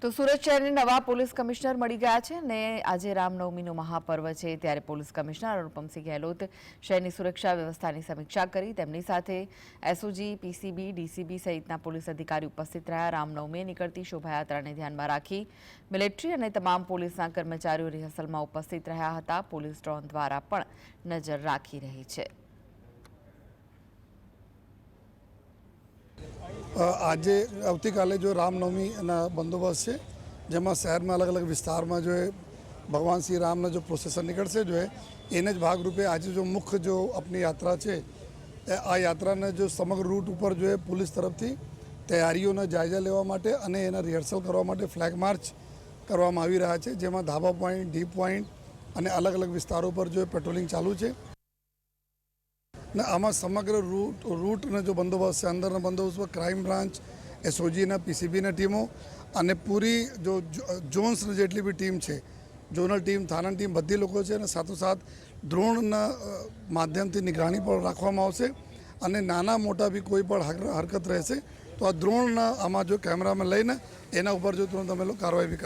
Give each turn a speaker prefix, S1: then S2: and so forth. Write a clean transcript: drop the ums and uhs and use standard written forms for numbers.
S1: તો સુરત શહેરની નવા પોલીસ કમિશનર મળી ગયા છે અને આજે રામનવમીનો મહાપર્વ છે ત્યારે પોલીસ કમિશનર અનુપમસિંહ ગેહલોત શહેરની સુરક્ષા વ્યવસ્થાની સમીક્ષા કરી તેમની સાથે એસઓજી, પીસીબી, ડીસીબી સહિતના પોલીસ અધિકારી ઉપસ્થિત રહ્યા। રામનવમીએ નીકળતી શોભાયાત્રાને ધ્યાનમાં રાખી મિલિટરી અને તમામ પોલીસના કર્મચારીઓ રિહર્સલમાં ઉપસ્થિત રહ્યા હતા। પોલીસ ડ્રોન દ્વારા પણ નજર રાખી રહી છે।
S2: આજે આવતીકાલે जो रामनवमी बंदोबस्त है जेमा शहर में अलग अलग विस्तार में जो है भगवान श्री राम जो प्रोसेसन निकलશે जो है એને જ ભાગરૂપે આજે जो मुख्य जो अपनी यात्रा છે આ યાત્રાને जो समग्र रूट ઉપર जो है પોલીસ તરફથી તૈયારીઓનો જાયજા લેવા માટે અને એના રિહર્સલ કરવા માટે ફ્લેગ માર્ચ કરવામાં આવી રહ્યા છે જેમાં ધાબા પોઈન્ટ, ડી પોઈન્ટ અને અલગ અલગ વિસ્તારો પર जो પેટ્રોલિંગ ચાલુ છે। ને આમાં સમગ્ર રૂટનો जो બંદોબસ્ત છે અંદરના બંદોબસ્ત પર ક્રાઇમ બ્રાન્ચ, એસઓજીના, પીસીબીના ટીમો અને પૂરી જો ઝોન્સની જેટલી બી ટીમ છે, ઝોનલ ટીમ, થાનાની ટીમ, બધી લોકો છે અને સાથોસાથ ડ્રોનના માધ્યમથી નિગરાની પણ રાખવામાં આવશે અને નાના મોટા બી કોઈ પણ હરકત રહેશે તો આ ડ્રોનના આમાં જો કેમેરામાં લઈને એના ઉપર જો તુરંત અમે લોકો કાર્યવાહી બી